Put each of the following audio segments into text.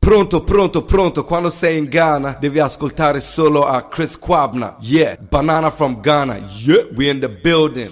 Pronto, pronto, pronto, quando sei in Ghana devi ascoltare solo a Chris Kwabna. Yeah, Banana from Ghana. Yeah, we in the building.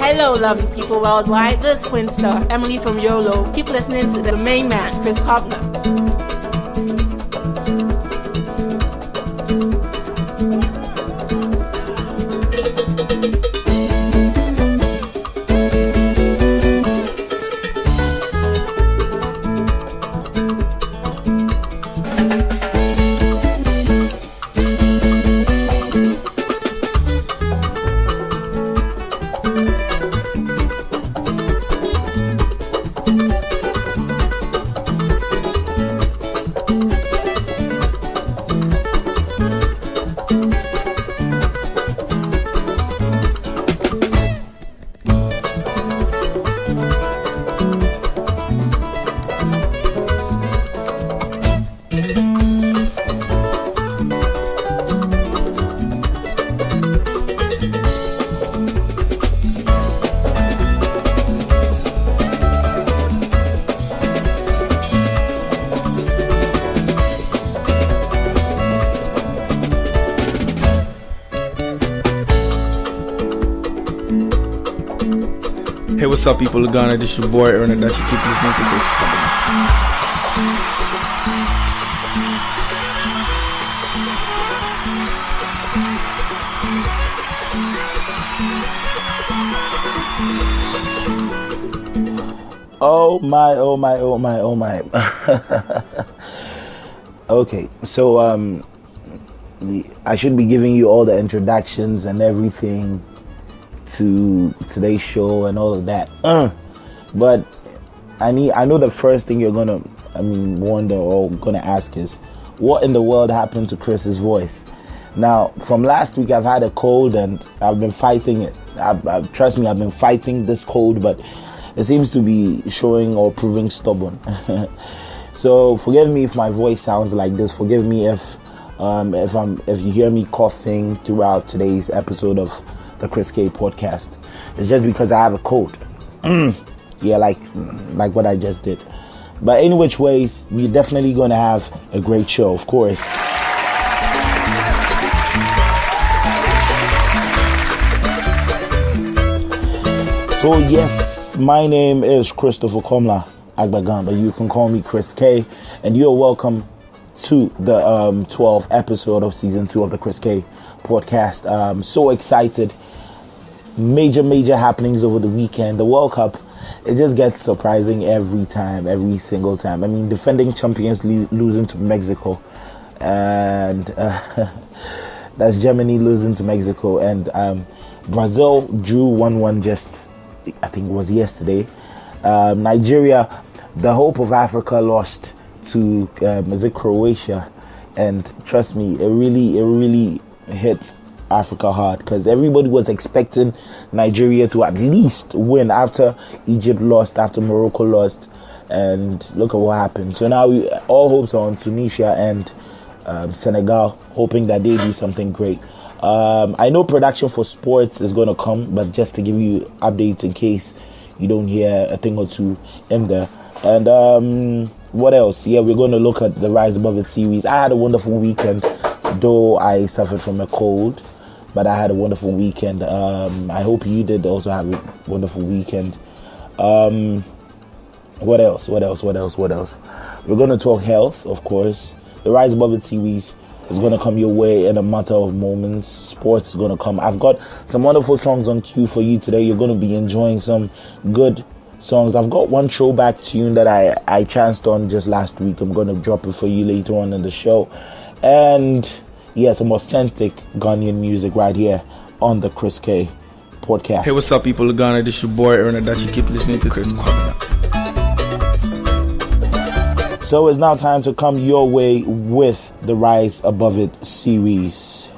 Hello, lovely people worldwide. This is Queen Star, Emily from YOLO. Keep listening to the main man, Chris Kwabna. Hey, what's up, people of Ghana? This your boy Erna that you keep listening to Chris Kwabna. Oh my, oh my, oh my, oh my. Okay, so I should be giving you all the introductions and everything to today's show and all of that. But I know the first thing you're gonna wonder or gonna ask is, what in the world happened to Chris's voice? Now, from last week I've had a cold and I've been fighting it. Trust me, I've been fighting this cold, but it seems to be showing or proving stubborn. So forgive me if my voice sounds like this. Forgive me if you hear me coughing throughout today's episode of the Chris K podcast. It's just because I have a cold. Yeah, like what I just did. But any which ways, we're definitely gonna have a great show, of course. So yes, my name is Christopher Komla Agbagan, but you can call me Chris K, and you're welcome to the 12th episode of season 2 of the Chris K podcast. So excited. Major happenings over the weekend. The World Cup, it just gets surprising every single time. I mean, defending champions losing to Mexico, and that's Germany losing to Mexico, and Brazil drew 1-1 just, I think it was yesterday. Nigeria, the hope of Africa, lost to Croatia, and trust me, it really hits Africa hard, because everybody was expecting Nigeria to at least win after Egypt lost, after Morocco lost, and look at what happened. So now all hopes are on Tunisia and Senegal, hoping that they do something great. I know production for sports is going to come, but just to give you updates in case you don't hear a thing or two in there. And what else? Yeah, we're going to look at the Rise Above It series. I had a wonderful weekend, though I suffered from a cold, but I had a wonderful weekend. I hope you did also have a wonderful weekend. What else? We're going to talk health, of course. The Rise Above It series is going to come your way in a matter of moments. Sports is going to come. I've got some wonderful songs on cue for you today. You're going to be enjoying some good songs. I've got one throwback tune that I chanced on just last week. I'm going to drop it for you later on in the show. And yeah, some authentic Ghanaian music right here on the Chris K podcast. Hey, what's up, people of Ghana? This your boy Erna that you keep listening to Chris Kwabena. So it's now time to come your way with the Rise Above It series.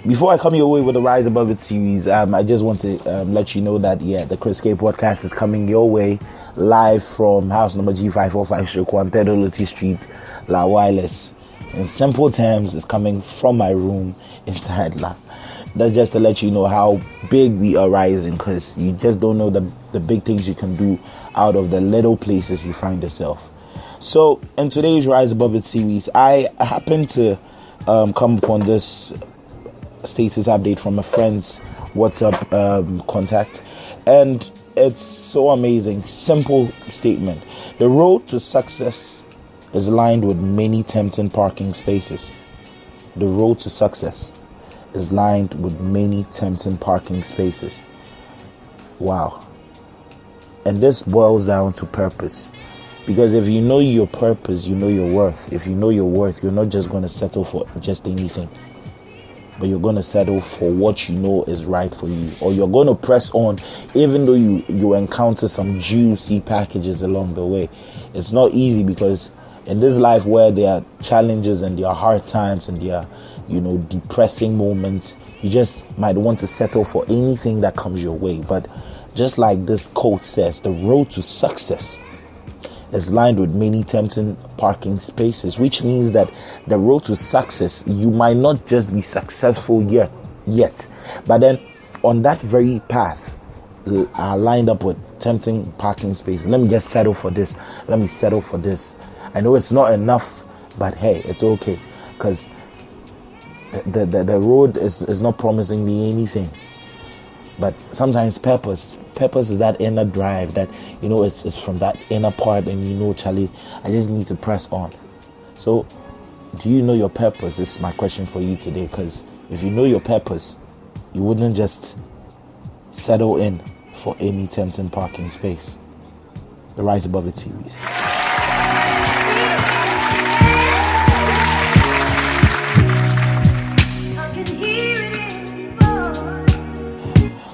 Before I come your way with the Rise Above It series, I just want to let you know that, yeah, the Chris K podcast is coming your way live from house number G545 Shokwan Street, La Wireless. In simple terms, it's coming from my room inside La. That's just to let you know how big we are rising, because you just don't know the big things you can do out of the little places you find yourself. So, in today's Rise Above It series, I happened to come upon this status update from a friend's WhatsApp contact, and it's so amazing. Simple statement: the road to success is lined with many tempting parking spaces. The road to success is lined with many tempting parking spaces. Wow. And this boils down to purpose, because if you know your purpose, you know your worth. If you know your worth, you're not just going to settle for just anything, but you're going to settle for what you know is right for you, or you're going to press on even though you encounter some juicy packages along the way. It's not easy, because in this life where there are challenges and there are hard times and there are, depressing moments, you just might want to settle for anything that comes your way. But just like this quote says, the road to success is lined with many tempting parking spaces, which means that the road to success, you might not just be successful yet, but then on that very path are lined up with tempting parking spaces. Let me just settle for this. Let me settle for this. I know it's not enough, but hey, it's okay, because the road is not promising me anything. But sometimes purpose is that inner drive that, it's from that inner part, and Charlie, I just need to press on. So, do you know your purpose? This is my question for you today, because if you know your purpose, you wouldn't just settle in for any tempting parking space. The Rise Above It series.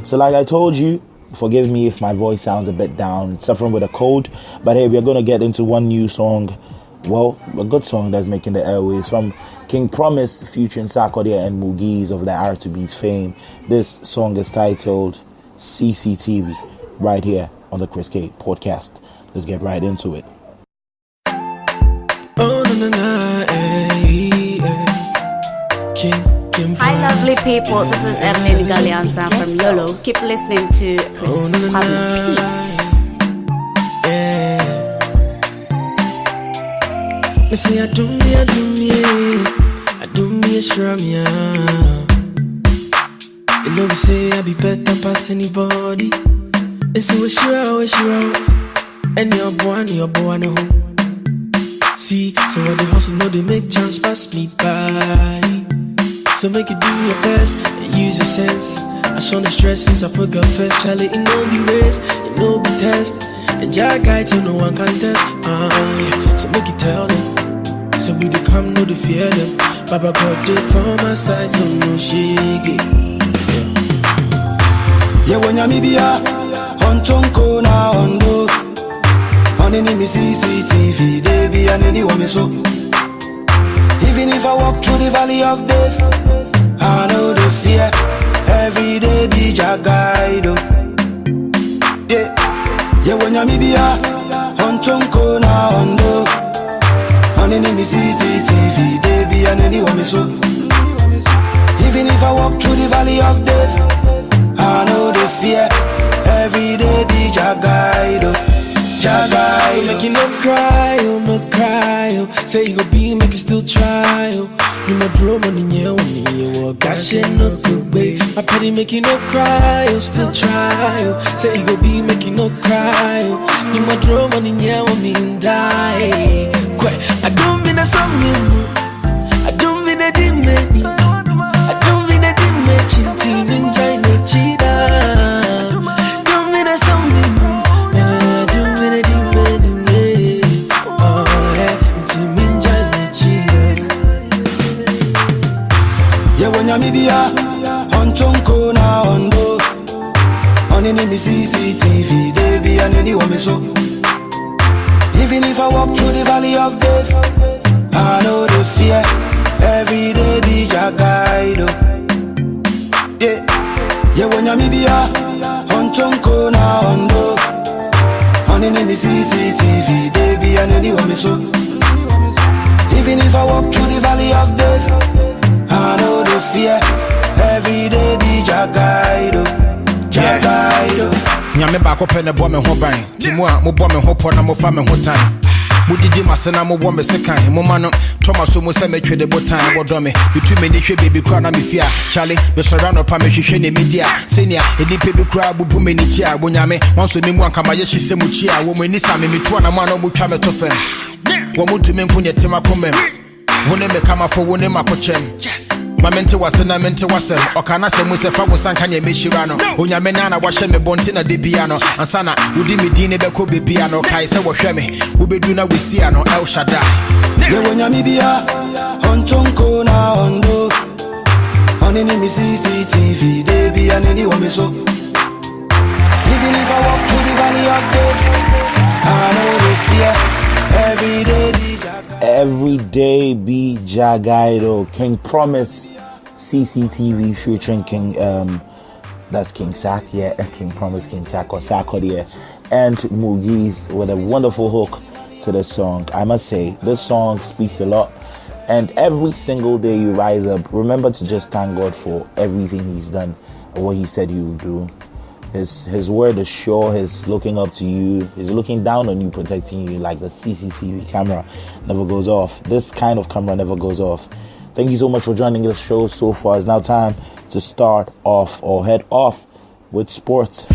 So like I told you, forgive me if my voice sounds a bit down, suffering with a cold, but hey, we're going to get into one new song, well, a good song that's making the airways, from King Promise featuring Sarkodie and Mugeez of the R2Beats fame. This song is titled CCTV, right here on the Chris K podcast. Let's get right into it. Oh, na, na, na, Hi lovely people, this is Emily Galianza from YOLO. Keep listening to Chris Kwabena. Peace. Yeah. Me say I do me a shrum, yeah. You know me say I be better past anybody. They say we sure, and your boy no. See, so when the hustle know they make chance pass me by. So make you do your best and use your sense. I show the stress since I put God first. Charlie, it no be race, it no be test. And Jah guide so no one can test. Yeah. So make you tell them. So we do come, no they fear them. Baba God did for my side, so no shake. Yeah, when you me be a on tonko na ondo. On any CCTV, they be an anyone me so. Even if I walk through the valley of death, I know the fear. Every day be your guide. Yeah, when you be on Tonko na Ondo. On any CCTV, they be an anyone me so. Even if I walk through the valley of death, I know the fear. Every day be your guide. So make you no cry, oh, no cry, oh. Say you go be, make you still try, oh. You my drum on in your one, gosh, no good way. My petty make you no cry, oh, still try, oh. Say you go be, make you no cry, oh. You my drum on in your one, me and die. Quite, I don't mean a song, I don't mean a dimmy, I don't mean a dimmy, team in China, cheetah. Don't mean a song, Media on Tonko na Ondo. On any CCTV, they be an anyone me so. Even if I walk through the valley of death, I know the fear. Every day be your guide. Yeah, when you media on Tonko na Ondo. On any CCTV, they be an anyone me so. Even if I walk through the valley of death, I know the fear. Every day be your guide. Your guide. Nyame back up and a bomb and hobby. Timua, mo bomb and hop on a mo farm and hot time. Mudidi masana mo bomb a second. Momano, Thomas almost a make the botan, what dummy. Between me, baby crown and me fear. Charlie, the Serrano Pamishin media. Senior, a deep baby crowd, Buminichia, Bunyame, once a Nimuan Kamayashi Semuchia, woman is a Mituana Mano Mukametofen. One would to me when you tema come. When they come up for one in my cochem. My mentor was an mentor was or can I say myself I was San Kanye Mishirano? Unya menana was me bontina di piano, and Sana would me dine beko be piano, Kaisa was shemi, who be doing with Siano, El Shaddai. Yeah, when you media on Tonko na Ondo. On any CCTV, they be an anyone me so. Even if I walk through the valley of death, I know the fear. Every day be Every day be Jagaido. King Promise CCTV featuring King that's King Sak, yeah, King Promise, King Sak or Sarkodie and Mugeez with a wonderful hook to the song. I must say, this song speaks a lot. And every single day you rise up, remember to just thank God for everything He's done and what He said He would do. His word is sure. He's looking up to you. He's looking down on you, protecting you like the CCTV camera never goes off. This kind of camera never goes off. Thank you so much for joining the show so far. It's now time to start off or head off with sports.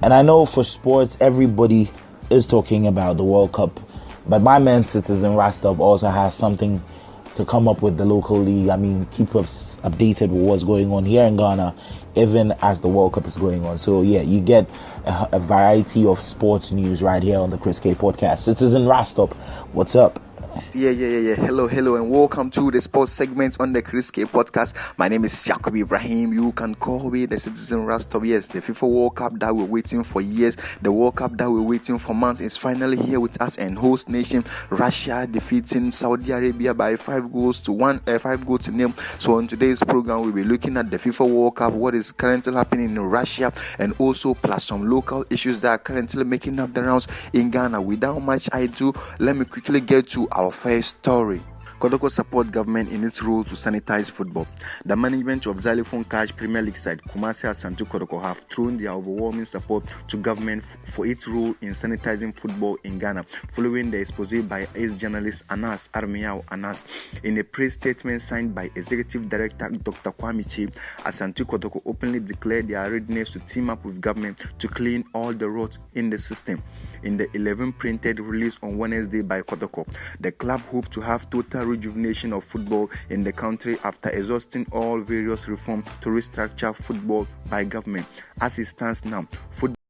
And I know for sports, everybody is talking about the World Cup. But my man Citizen Rastop also has something to come up with the local league. I mean, keep us updated with what's going on here in Ghana, even as the World Cup is going on. So, yeah, you get a variety of sports news right here on the Chris K podcast. Citizen Rastop, what's up? Yeah. Hello, and welcome to the sports segment on the Chris K podcast. My name is Kyekyeku Ibrahim. You can call me the Citizen Rastop. Yes, the FIFA World Cup that we're waiting for years, the World Cup that we're waiting for months is finally here with us, and host nation Russia defeating Saudi Arabia by 5 goals to 0. So on today's program, we'll be looking at the FIFA World Cup, what is currently happening in Russia, and also plus some local issues that are currently making up the rounds in Ghana. Without much ado, let me quickly get to our first story. Kotoko support government in its role to sanitize football. The management of Xylophone Cash Premier League side Kumasi Asante Kotoko have thrown their overwhelming support to government for its role in sanitizing football in Ghana, following the expose by ace journalist Anas Armiao Anas. In a press statement signed by Executive Director Dr. Kwame Chi, Asante Kotoko openly declared their readiness to team up with government to clean all the roads in the system. In the 11 printed release on Wednesday by Kotoko, the club hoped to have total rejuvenation of football in the country after exhausting all various reforms to restructure football by government. As it stands now, football